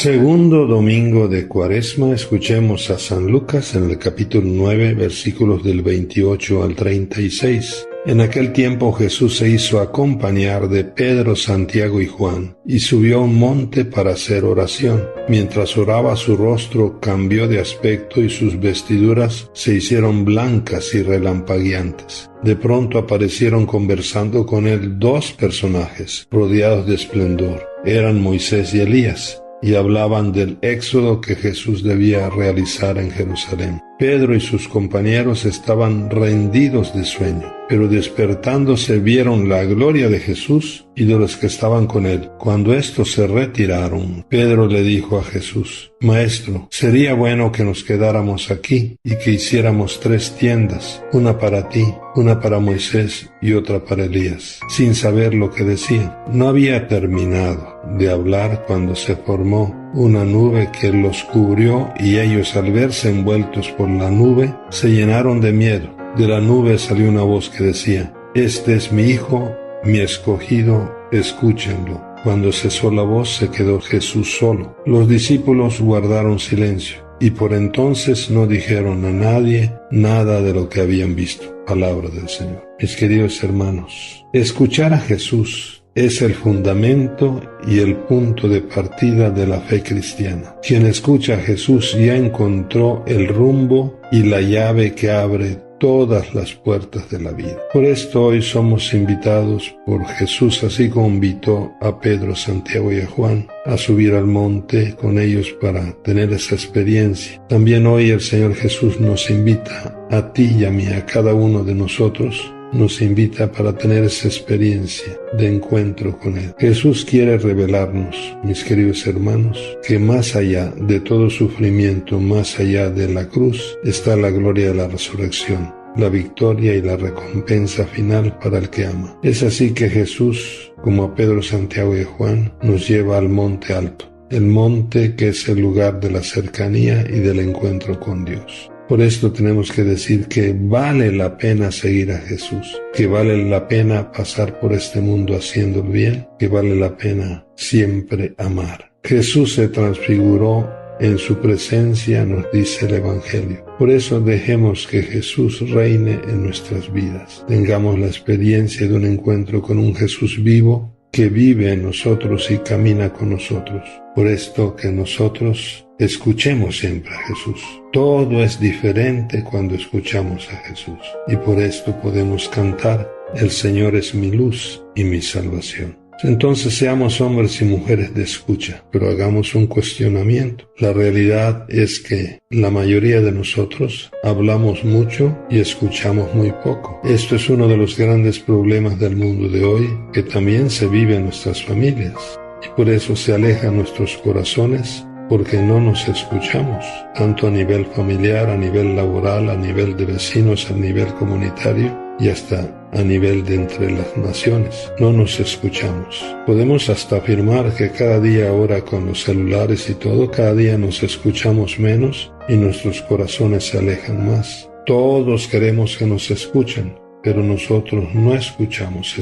Segundo domingo de Cuaresma, escuchemos a San Lucas en el capítulo 9, versículos del 28 al 36. En aquel tiempo Jesús se hizo acompañar de Pedro, Santiago y Juan, y subió a un monte para hacer oración. Mientras oraba, su rostro cambió de aspecto y sus vestiduras se hicieron blancas y relampagueantes. De pronto aparecieron conversando con él dos personajes, rodeados de esplendor. Eran Moisés y Elías, y hablaban del éxodo que Jesús debía realizar en Jerusalén. Pedro y sus compañeros estaban rendidos de sueño, pero despertándose vieron la gloria de Jesús y de los que estaban con él. Cuando estos se retiraron, Pedro le dijo a Jesús: Maestro, sería bueno que nos quedáramos aquí y que hiciéramos 3 tiendas, una para ti, una para Moisés y otra para Elías, sin saber lo que decían. No había terminado de hablar cuando se formó una nube que los cubrió, y ellos, al verse envueltos por la nube, se llenaron de miedo. De la nube salió una voz que decía: Este es mi Hijo, mi escogido, escúchenlo. Cuando cesó la voz, se quedó Jesús solo. Los discípulos guardaron silencio, y por entonces no dijeron a nadie nada de lo que habían visto. Palabra del Señor. Mis queridos hermanos, escuchar a Jesús es el fundamento y el punto de partida de la fe cristiana. Quien escucha a Jesús ya encontró el rumbo y la llave que abre todas las puertas de la vida. Por esto hoy somos invitados por Jesús, así como invitó a Pedro, Santiago y a Juan a subir al monte con ellos para tener esa experiencia. También hoy el Señor Jesús nos invita a ti y a mí, a cada uno de nosotros, nos invita para tener esa experiencia de encuentro con Él. Jesús quiere revelarnos, mis queridos hermanos, que más allá de todo sufrimiento, más allá de la cruz, está la gloria de la resurrección, la victoria y la recompensa final para el que ama. Es así que Jesús, como a Pedro, Santiago y Juan, nos lleva al monte alto, el monte que es el lugar de la cercanía y del encuentro con Dios. Por esto tenemos que decir que vale la pena seguir a Jesús, que vale la pena pasar por este mundo haciendo el bien, que vale la pena siempre amar. Jesús se transfiguró en su presencia, nos dice el Evangelio. Por eso dejemos que Jesús reine en nuestras vidas. Tengamos la experiencia de un encuentro con un Jesús vivo que vive en nosotros y camina con nosotros. Por esto que nosotros escuchemos siempre a Jesús. Todo es diferente cuando escuchamos a Jesús. Y por esto podemos cantar: El Señor es mi luz y mi salvación. Entonces seamos hombres y mujeres de escucha, pero hagamos un cuestionamiento. La realidad es que la mayoría de nosotros hablamos mucho y escuchamos muy poco. Esto es uno de los grandes problemas del mundo de hoy, que también se vive en nuestras familias. Y por eso se alejan nuestros corazones, porque no nos escuchamos, tanto a nivel familiar, a nivel laboral, a nivel de vecinos, a nivel comunitario y hasta a nivel de entre las naciones. No nos escuchamos. Podemos hasta afirmar que cada día ahora con los celulares y todo, cada día nos escuchamos menos y nuestros corazones se alejan más. Todos queremos que nos escuchen, pero nosotros no escuchamos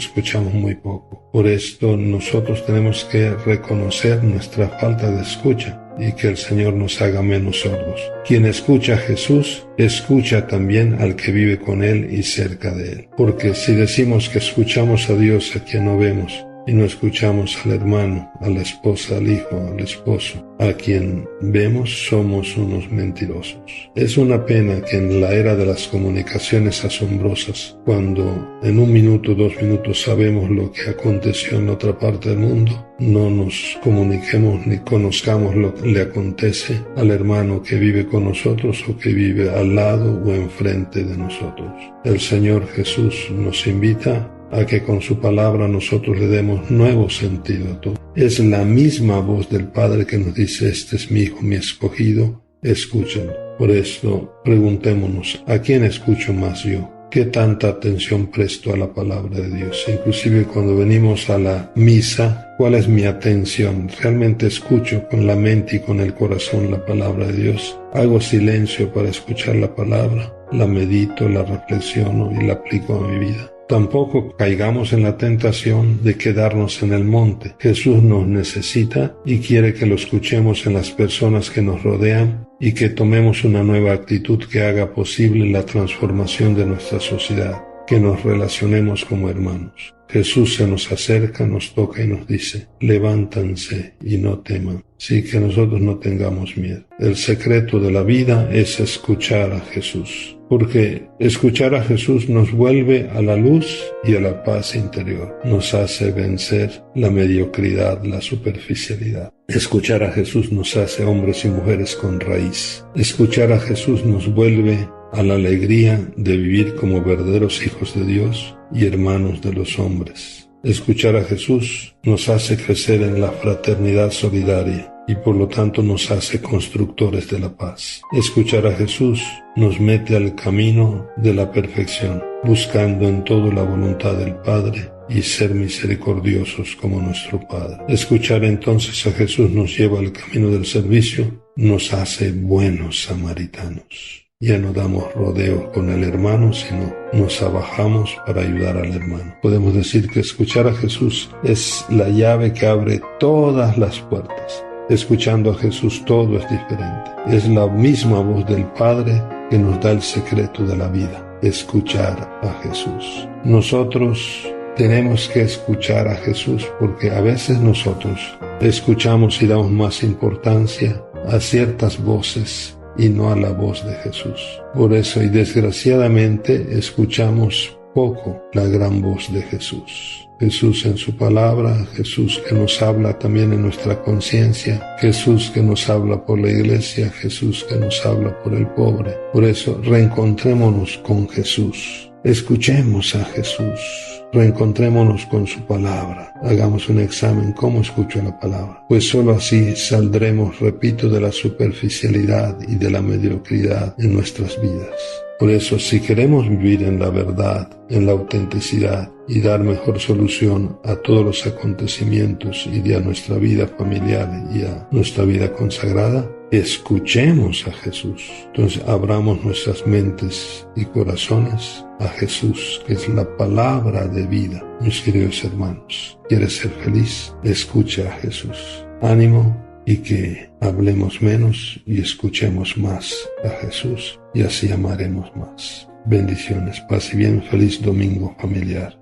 muy poco. Por esto nosotros tenemos que reconocer nuestra falta de escucha y que el Señor nos haga menos sordos. Quien escucha a Jesús, escucha también al que vive con Él y cerca de Él. Porque si decimos que escuchamos a Dios a quien no vemos, y no escuchamos al hermano, a la esposa, al hijo, al esposo, a quien vemos, somos unos mentirosos. Es una pena que en la era de las comunicaciones asombrosas, cuando en 1 minuto, 2 minutos sabemos lo que aconteció en otra parte del mundo, no nos comuniquemos ni conozcamos lo que le acontece al hermano que vive con nosotros o que vive al lado o enfrente de nosotros. El Señor Jesús nos invita a que con su palabra nosotros le demos nuevo sentido a todo. Es la misma voz del Padre que nos dice: Este es mi Hijo, mi escogido, escúchenlo. Por esto preguntémonos: ¿a quién escucho más yo? ¿Qué tanta atención presto a la palabra de Dios? Inclusive cuando venimos a la misa, ¿cuál es mi atención? ¿Realmente escucho con la mente y con el corazón la palabra de Dios? ¿Hago silencio para escuchar la palabra? ¿La medito, la reflexiono y la aplico a mi vida? Tampoco caigamos en la tentación de quedarnos en el monte. Jesús nos necesita y quiere que lo escuchemos en las personas que nos rodean y que tomemos una nueva actitud que haga posible la transformación de nuestra sociedad, que nos relacionemos como hermanos. Jesús se nos acerca, nos toca y nos dice: levántanse y no teman. Sí, que nosotros no tengamos miedo. El secreto de la vida es escuchar a Jesús, porque escuchar a Jesús nos vuelve a la luz y a la paz interior. Nos hace vencer la mediocridad, la superficialidad. Escuchar a Jesús nos hace hombres y mujeres con raíz. Escuchar a Jesús nos vuelve a la alegría de vivir como verdaderos hijos de Dios y hermanos de los hombres. Escuchar a Jesús nos hace crecer en la fraternidad solidaria y por lo tanto nos hace constructores de la paz. Escuchar a Jesús nos mete al camino de la perfección, buscando en todo la voluntad del Padre y ser misericordiosos como nuestro Padre. Escuchar entonces a Jesús nos lleva al camino del servicio, nos hace buenos samaritanos. Ya no damos rodeos con el hermano, sino nos abajamos para ayudar al hermano. Podemos decir que escuchar a Jesús es la llave que abre todas las puertas. Escuchando a Jesús todo es diferente. Es la misma voz del Padre que nos da el secreto de la vida. Escuchar a Jesús. Nosotros tenemos que escuchar a Jesús porque a veces nosotros escuchamos y damos más importancia a ciertas voces y no a la voz de Jesús. Por eso, y desgraciadamente, escuchamos poco la gran voz de Jesús. Jesús en su palabra, Jesús que nos habla también en nuestra conciencia, Jesús que nos habla por la iglesia, Jesús que nos habla por el pobre. Por eso, reencontrémonos con Jesús. Escuchemos a Jesús. Reencontrémonos con su palabra. Hagamos un examen. ¿Cómo escucho la palabra? Pues solo así saldremos, repito, de la superficialidad y de la mediocridad en nuestras vidas. Por eso, si queremos vivir en la verdad, en la autenticidad y dar mejor solución a todos los acontecimientos y a nuestra vida familiar y a nuestra vida consagrada, escuchemos a Jesús. Entonces, abramos nuestras mentes y corazones a Jesús, que es la palabra de vida. Mis queridos hermanos, ¿quieres ser feliz? Escucha a Jesús. Ánimo y que hablemos menos y escuchemos más a Jesús y así amaremos más. Bendiciones, paz y bien, feliz domingo familiar.